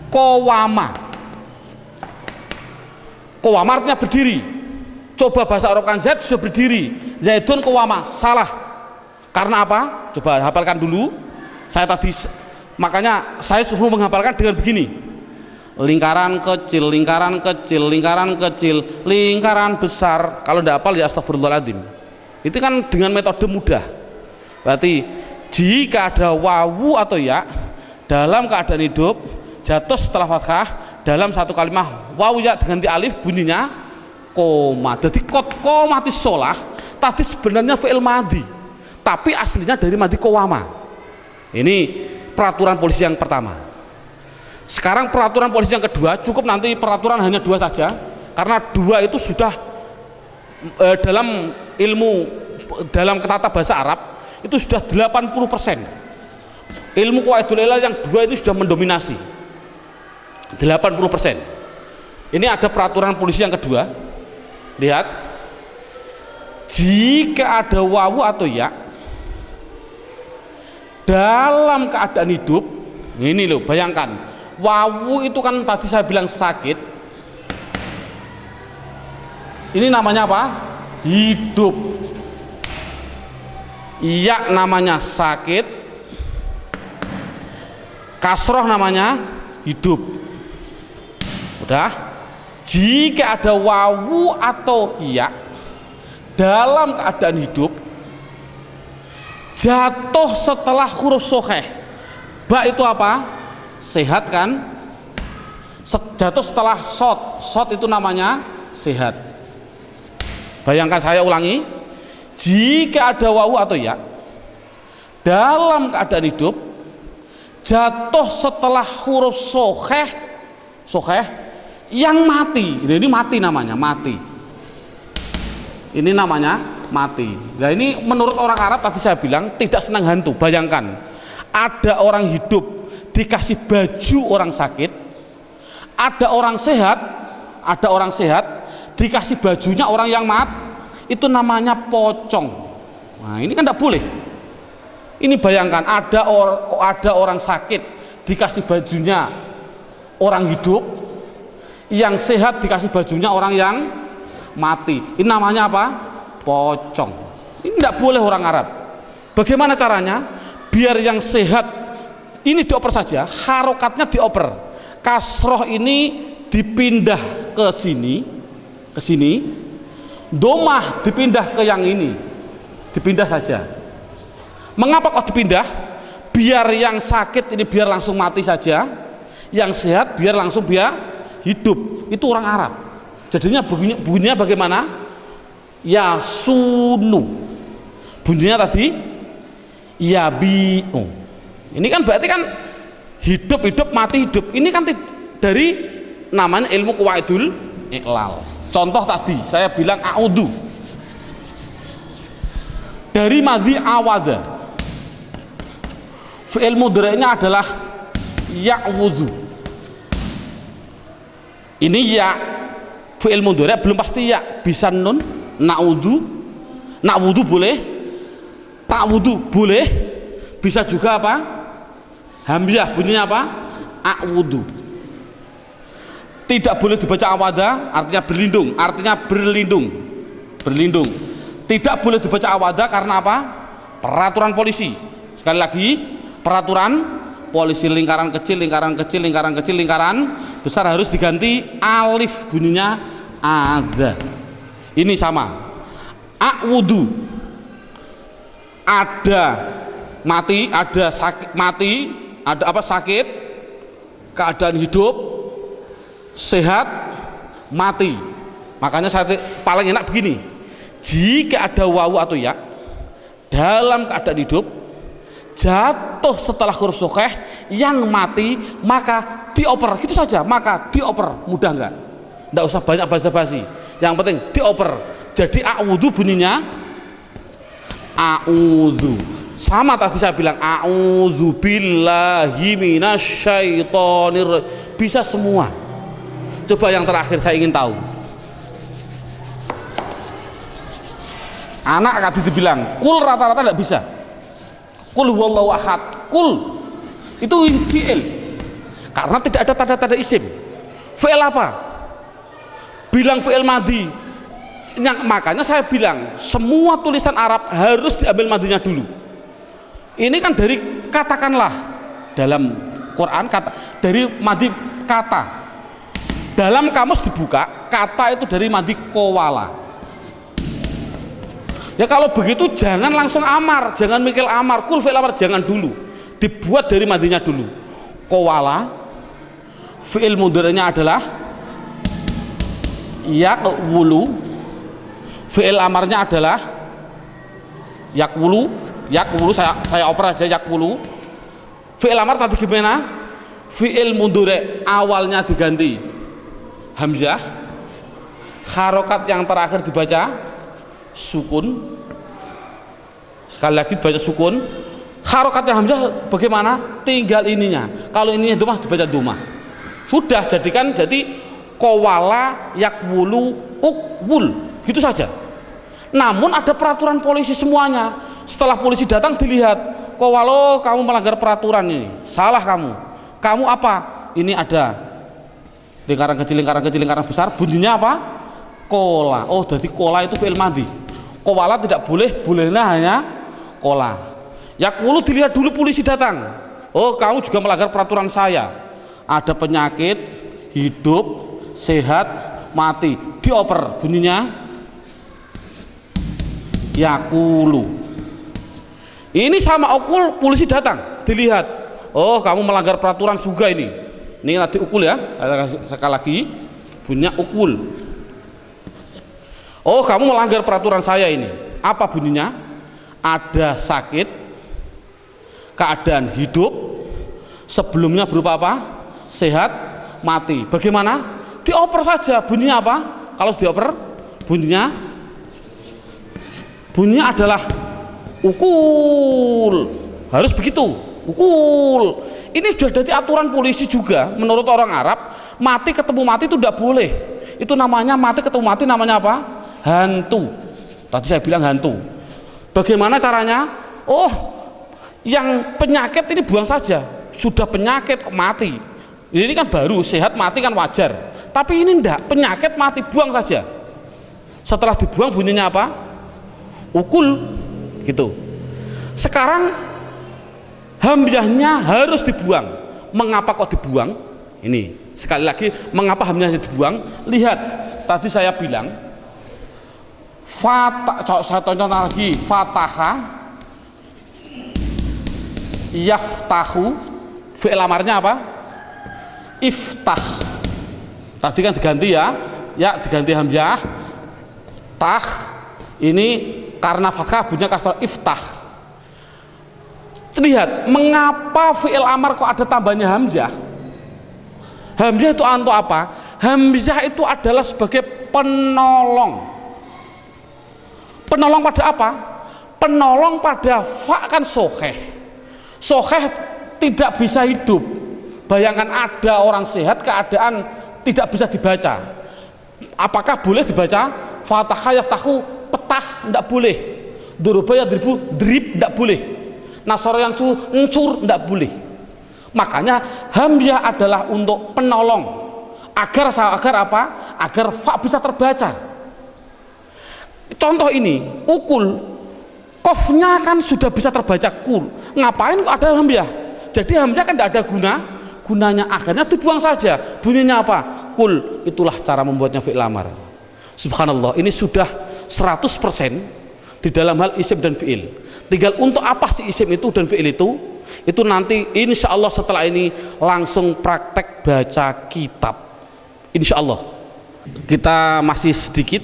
qawama. Qawama artinya berdiri. Coba bahasa Arab kan Zaid sudah berdiri, Zaidun qawama, salah. Karena apa? Coba hafalkan dulu. Saya tadi, makanya saya suruh menghafalkan dengan begini: lingkaran kecil, lingkaran kecil, lingkaran kecil, lingkaran besar. Kalau tidak hafal ya astagfirullahaladzim. Itu kan dengan metode mudah. Berarti jika ada wawu atau ya dalam keadaan hidup jatuh setelah fathah dalam satu kalimat, wawu ya diganti alif, bunyinya koma. Jadi komatis sholah tadi sebenarnya fi'il madhi, tapi aslinya dari madhi qawama. Ini peraturan polisi yang pertama. Sekarang peraturan polisi yang kedua, cukup nanti peraturan hanya 2 saja, karena 2 itu sudah dalam ilmu, dalam tata bahasa Arab itu sudah 80%. Ilmu qawaidul ilal yang 2 ini sudah mendominasi 80%. Ini ada peraturan polisi yang kedua. Lihat, jika ada wawu atau ya dalam keadaan hidup, ini loh, bayangkan wawu itu kan tadi saya bilang sakit, ini namanya apa? Hidup. Ya namanya sakit, kasroh namanya hidup. Udah. Jika ada wawu atau ya dalam keadaan hidup jatuh setelah huruf sokheh, ba itu apa? Sehat kan? Jatuh setelah sot itu namanya sehat. Bayangkan, saya ulangi, jika ada wawu atau ya dalam keadaan hidup jatuh setelah huruf sokheh yang mati, ini mati namanya, mati. Ini namanya mati. Nah ini menurut orang Arab tadi saya bilang tidak senang hantu. Bayangkan, ada orang hidup dikasih baju orang sakit, ada orang sehat dikasih bajunya orang yang itu namanya pocong. Nah ini kan tidak boleh. Ini bayangkan, ada orang sakit dikasih bajunya orang hidup, yang sehat dikasih bajunya orang yang mati. Ini namanya apa? Pocong. Ini tidak boleh orang Arab. Bagaimana caranya? Biar yang sehat ini dioper saja, harokatnya dioper, kasroh ini dipindah ke sini, domah dipindah ke yang ini, dipindah saja. Mengapa kok dipindah? Biar yang sakit ini biar langsung mati saja, yang sehat biar langsung hidup. Itu orang Arab. Jadinya bunyinya bagaimana? Yasunu. Bunyinya tadi yabi'u. Ini kan berarti kan hidup mati hidup. Ini kan dari namanya ilmu qawaidul iqlal. Contoh tadi saya bilang a'udhu, dari madhi awada, fi'il mudhari'nya adalah ya'wudhu. Ini ya, fi'il mudhari' belum pasti ya, bisa nun, na'wudhu boleh, ta'wudhu boleh, bisa juga apa? Hamzah bunyinya apa? A'wudhu. Tidak boleh dibaca awada, artinya berlindung. Tidak boleh dibaca awada karena apa? Peraturan polisi. Sekali lagi, peraturan polisi, lingkaran kecil, lingkaran besar harus diganti alif, bunyinya ada. Ini sama. A'wudhu, ada mati, ada sakit, ada apa? Sakit, keadaan hidup, sehat, mati. Makanya saya paling enak begini, jika ada wawu atau ya dalam keadaan hidup jatuh setelah huruf sukeh yang mati maka dioper, gitu saja, maka dioper. Mudah nggak? Nggak usah banyak basa-basi, yang penting dioper. Jadi a'udzu bunyinya a'udzu, sama tadi saya bilang a'udzu billahi minasyaitonir, bisa semua. Coba yang terakhir saya ingin tahu, anak tadi dibilang kul, rata-rata tidak bisa. Kul huwallahu ahad, kul itu fi'il karena tidak ada tanda-tanda isim. Fi'il apa? Bilang fi'il madhi. Makanya saya bilang semua tulisan Arab harus diambil madhinya dulu. Ini kan dari katakanlah dalam Quran kata, dari madhi kata. Dalam kamus dibuka, kata itu dari madhi kowala. Ya kalau begitu jangan langsung amar, jangan mikir amar, kul fi'il amar, jangan dulu, dibuat dari madhinya dulu. Kowala, fi'il mudhari'nya adalah yakwulu, fi'il amarnya adalah yakwulu, saya oper aja yakwulu. Fi'il amar tadi gimana? Fi'il mudhari' awalnya diganti hamzah, harokat yang terakhir dibaca sukun, sekali lagi baca sukun. Harokatnya hamzah bagaimana? Tinggal ininya, kalau ininya domah dibaca domah. Sudah, jadikan jadi kowala yakwulu ukwul, gitu saja. Namun ada peraturan polisi semuanya. Setelah polisi datang dilihat, kowalo kamu melanggar peraturan ini, salah kamu apa? Ini ada lingkaran kecil, lingkaran besar, bunyinya apa? Kola. Oh, jadi kola itu fi'il madhi. Kowala tidak boleh, bolehnya hanya kola. Yakwulu dilihat dulu polisi datang. Oh, kamu juga melanggar peraturan saya. Ada penyakit, hidup, sehat, mati. Dioper, bunyinya yakulu. Ini sama ukul, polisi datang, dilihat. Oh, kamu melanggar peraturan juga ini. Ini nanti ukul ya. Sekali lagi, bunyinya ukul. Oh, kamu melanggar peraturan saya ini. Apa bunyinya? Ada sakit, keadaan hidup, sebelumnya berupa apa? Sehat, mati. Bagaimana? Dioper saja. Bunyinya apa? Kalau dioper, bunyinya adalah ukul. Harus begitu, ukul. Ini sudah jadi aturan polisi juga. Menurut orang Arab, mati ketemu mati itu tidak boleh. Itu namanya mati ketemu mati, namanya apa? Hantu. Tadi saya bilang hantu. Bagaimana caranya? Oh, yang penyakit ini buang saja. Sudah penyakit mati, ini kan baru, sehat mati kan wajar. Tapi ini enggak, penyakit mati, buang saja. Setelah dibuang bunyinya apa? Ukul, gitu. Sekarang hamzahnya harus dibuang. Mengapa kok dibuang? Ini sekali lagi, mengapa hamzahnya dibuang? Lihat, tadi saya bilang saya contoh lagi, fataha yaftahu, fi'il amarnya apa? Iftah. Tadi kan diganti ya diganti hamzah, tah. Ini karena fathah bunyinya kasroh, iftah. Lihat, mengapa fi'il amar kok ada tambahnya hamzah? Hamzah itu untuk apa? Hamzah itu adalah sebagai penolong. Penolong pada apa? Penolong pada fa, kan soheh. Soheh tidak bisa hidup. Bayangkan ada orang sehat keadaan tidak bisa dibaca. Apakah boleh dibaca? Fataha yaftahu, petah, tidak boleh. Duruba yadribu, drib, tidak boleh. Nasara yansu, encur, tidak boleh. Makanya hamzah adalah untuk penolong. Agar apa? Agar fa bisa terbaca. Contoh ini, ukul, kofnya kan sudah bisa terbaca kul. Ngapain kok ada hamzah? Jadi hamzah kan tidak ada gunanya, akhirnya dibuang saja. Bunyinya apa? Kul. Itulah cara membuatnya fi'il amar. Subhanallah, ini sudah 100% di dalam hal isim dan fi'il. Tinggal untuk apa sih isim itu dan fi'il itu nanti insya Allah setelah ini langsung praktek baca kitab. Insya Allah. Kita masih sedikit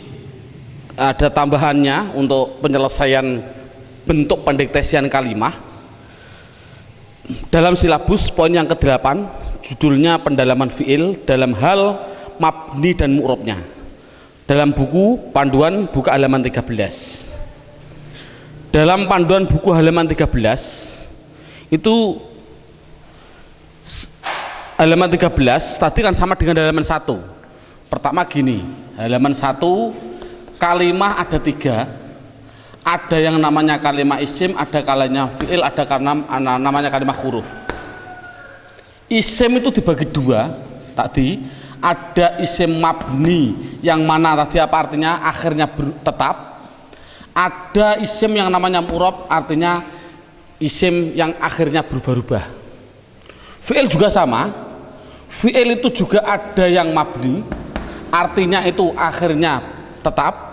ada tambahannya untuk penyelesaian bentuk pendiktesian kalimah. dalam silabus poin yang ke-8 judulnya pendalaman fi'il dalam hal mabni dan mu'rabnya. Dalam buku panduan buka halaman 13. Dalam panduan buku halaman 13 itu halaman 13 tadi kan sama dengan halaman 1. Pertama gini, halaman 1 kalimah ada 3. Ada yang namanya kalimah isim, ada kalimah fi'il, ada namanya kalimah huruf. Isim itu dibagi 2 tadi. Ada isim mabni yang mana tadi apa artinya akhirnya tetap. Ada isim yang namanya mu'rab, artinya isim yang akhirnya berubah-ubah. Fi'il juga sama. Fi'il itu juga ada yang mabni, artinya itu akhirnya tetap.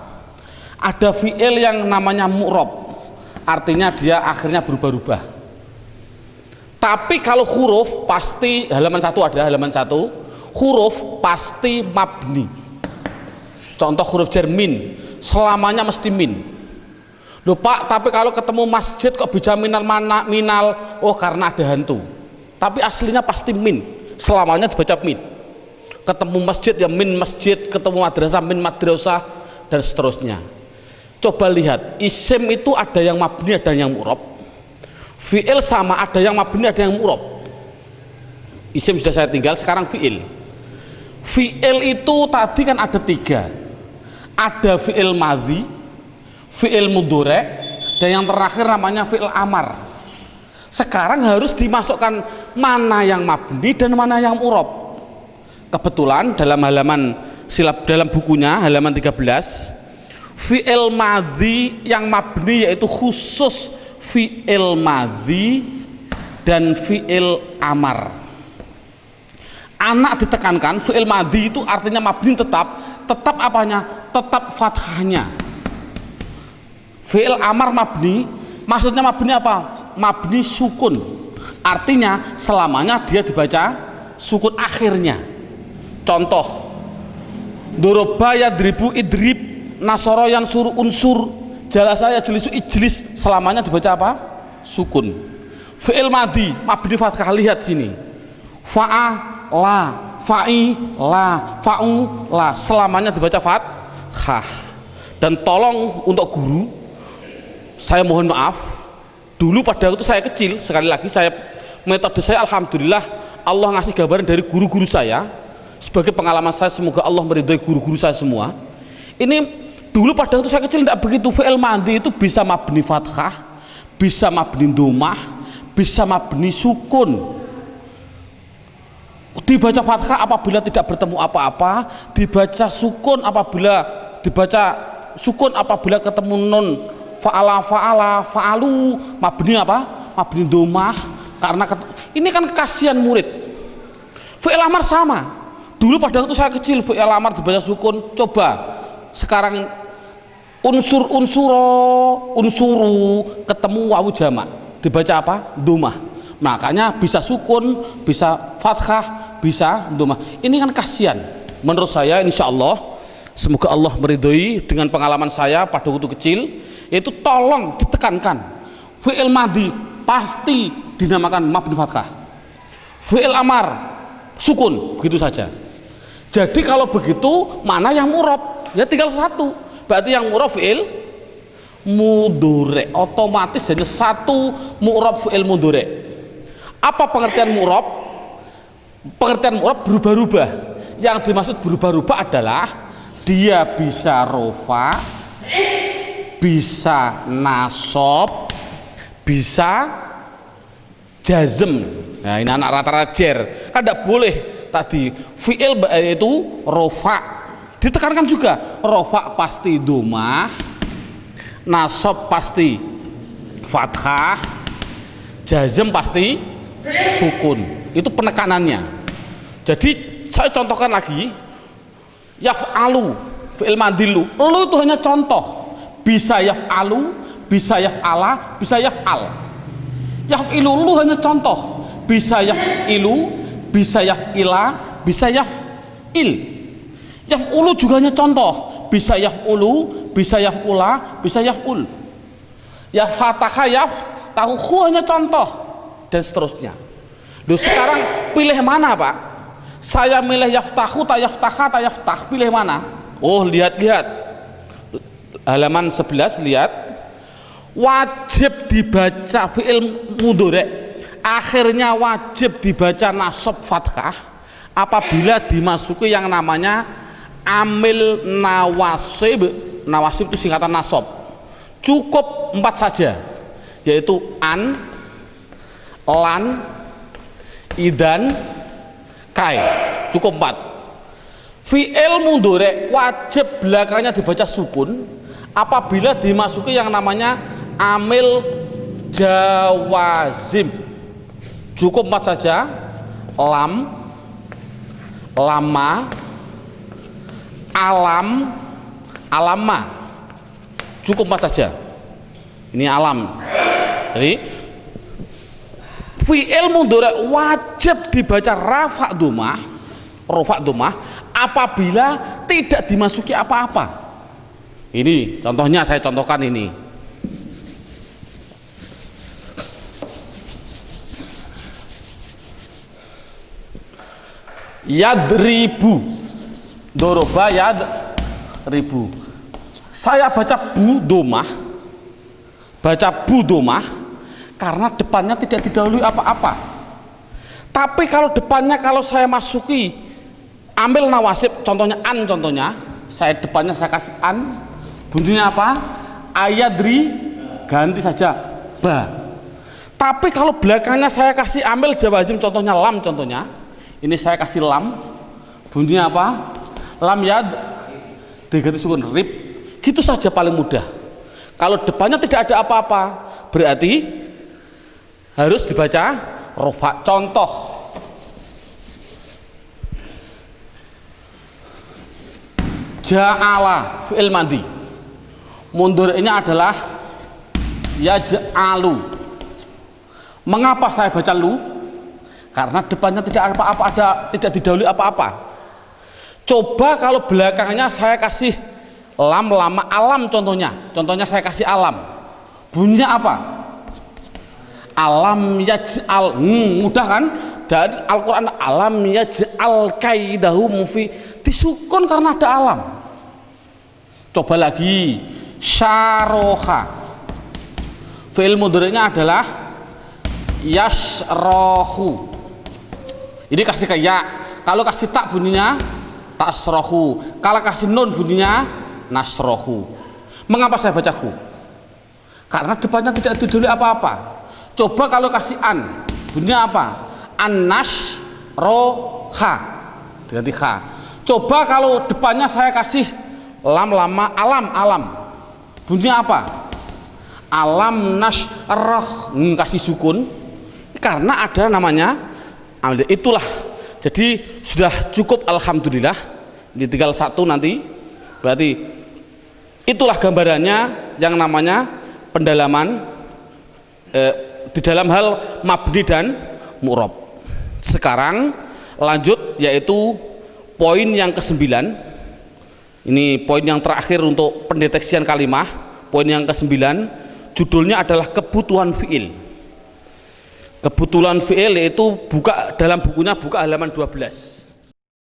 Ada fi'il yang namanya mu'rab, artinya dia akhirnya berubah-ubah. Tapi kalau huruf pasti halaman 1 ada halaman 1, huruf pasti mabni. Contoh huruf jar min, selamanya mesti min. Loh Pak, tapi kalau ketemu masjid kok bisa minal minal? Oh karena ada hantu. Tapi aslinya pasti min, selamanya dibaca min. Ketemu masjid ya min masjid, ketemu madrasah min madrasah, dan seterusnya. Coba lihat, isim itu ada yang mabni, ada yang mu'rab. Fi'il sama, ada yang mabni, ada yang mu'rab. Isim sudah saya tinggal, sekarang fi'il. Fi'il itu tadi kan ada 3. Ada fi'il madhi, fi'il mudhari', dan yang terakhir namanya fi'il amar. Sekarang harus dimasukkan mana yang mabni dan mana yang mu'rab. Kebetulan dalam halaman dalam bukunya halaman 13, fi'il madhi yang mabni yaitu khusus fi'il madhi dan fi'il amar. Anak ditekankan, fi'il madhi itu artinya mabni tetap apanya? Tetap fathahnya. Fi'il amar mabni, maksudnya mabni apa? Mabni sukun, artinya selamanya dia dibaca sukun akhirnya. Contoh, doroba yadribu idrib, nasoro yang suruh unsur, jalasa yajlisu ijlis, selamanya dibaca apa? Sukun. Fi'il madhi mabni fathah, lihat sini. Fa'a la, fa'i la, fa'u la, selamanya dibaca fathah. Dan tolong untuk guru, saya mohon maaf, dulu pada waktu saya kecil, sekali lagi metode saya alhamdulillah Allah ngasih gambaran dari guru-guru saya sebagai pengalaman saya, semoga Allah meridhai guru-guru saya semua. Ini dulu pada waktu saya kecil tidak begitu. Fi'il madhi itu bisa mabni fathah, bisa mabni domah, bisa mabni sukun. Dibaca fathah apabila tidak bertemu apa-apa, dibaca sukun apabila ketemu nun. Fa'ala, fa'alu, mabni apa? Mabni domah. Karena ini kan kasihan murid. Fi'il amar sama. Dulu pada waktu saya kecil fi'il amar dibaca sukun. Coba sekarang unsuru ketemu wawu jamak dibaca apa? Domah. Makanya bisa sukun, bisa fathah, bisa domah. Ini kan kasihan. Menurut saya insya Allah, semoga Allah meridhoi dengan pengalaman saya pada waktu kecil, yaitu tolong ditekankan fi'il madhi pasti dinamakan mabni fathah, fi'il amar sukun, begitu saja. Jadi kalau begitu mana yang mu'rab? Ya tinggal satu, berarti yang mu'rab fi'il mudhari', otomatis hanya satu mu'rab fi'il mudhari'. Apa pengertian mu'rab? Pengertian mu'rab berubah-ubah. Yang dimaksud berubah-ubah adalah dia bisa rofa, bisa nasob, bisa jazm. Nah ini anak rata-rata jer kan tidak boleh. Tadi fi'il itu rofa, ditekankan juga rofa pasti domah, nasob pasti fathah, jazm pasti sukun. Itu penekanannya. Jadi saya contohkan lagi, yaf'alu fi'il madhi lu itu hanya contoh. Bisa yaf'alu, bisa yaf'ala, bisa yaf'al. Yaf'ilu lu hanya contoh. Bisa yaf'ilu, bisa yaf'ila, bisa yaf'il. Yaf'ulu juga hanya contoh. Bisa yaf'ulu, bisa yaf'ula, bisa yaf'ul. Ya fatahah yaf tahu hanya contoh. dan seterusnya. Loh sekarang pilih mana Pak? Saya milih yaftahu, tak yaftah, pilih mana? Oh lihat halaman 11, lihat wajib dibaca fi'il mudhari' akhirnya wajib dibaca nasab fathah apabila dimasuki yang namanya amil nawasib. Nawasib itu singkatan nasab. Cukup 4 saja, yaitu an, lan, idan, kai. Cukup 4. Fi'il mudhari' wajib belakangnya dibaca sukun apabila dimasuki yang namanya amil jawazim. Cukup 4 saja, lam, lama, alam, alama. Cukup 4 saja. Ini alam. Jadi fi'il mudhari' wajib dibaca rafa' dhammah apabila tidak dimasuki apa-apa. Ini contohnya, saya contohkan ini. Yadribu, doroba yadribu. Saya baca bu domah karena depannya tidak didahului apa-apa. Tapi kalau depannya, kalau saya masuki ambil nawasib, contohnya an, saya depannya saya kasih an, bunyinya apa? Ayadri, ganti saja ba. Tapi kalau belakangnya saya kasih ambil jawazim, contohnya lam, ini saya kasih lam, bunyinya apa? Lam yad, diganti sukun rib. Gitu saja paling mudah. Kalau depannya tidak ada apa-apa, berarti harus dibaca rofa. Contoh, ja'ala fi'il madhi, mudhari'nya adalah yaj'alu. Mengapa saya baca lu? Karena depannya tidak apa-apa, tidak didahului apa-apa. Coba kalau belakangnya saya kasih lam, lama, alam, contohnya saya kasih alam, bunyinya apa? Alam yaj'al. Mudah kan? Dari Al-Quran, alam yaj'al kaidahum fi, disukun karena ada alam. Coba lagi, syaroha, fi'il mudhari'nya adalah yasrohu. Ini kasih ke ya, kalau kasih tak bunyinya tasrohu, kalau kasih nun bunyinya nasrohu. Mengapa saya baca hu? Karena depannya tidak didahului apa-apa. Coba kalau kasih an, bunyinya apa? An-nash roha, diganti kha. Coba kalau depannya saya kasih lam, lama, alam, bunyinya apa? Alam nash roh, kasih sukun karena ada namanya. Itulah, jadi sudah cukup, alhamdulillah. Ini tinggal 1 nanti, berarti itulah gambarannya yang namanya pendalaman di dalam hal mabni dan mu'rab. Sekarang lanjut, yaitu poin yang ke-9. Ini poin yang terakhir untuk pendeteksian kalimah. Poin yang ke-9 judulnya adalah kebutuhan fi'il. Kebetulan fi'il, yaitu buka dalam bukunya, buka halaman 12.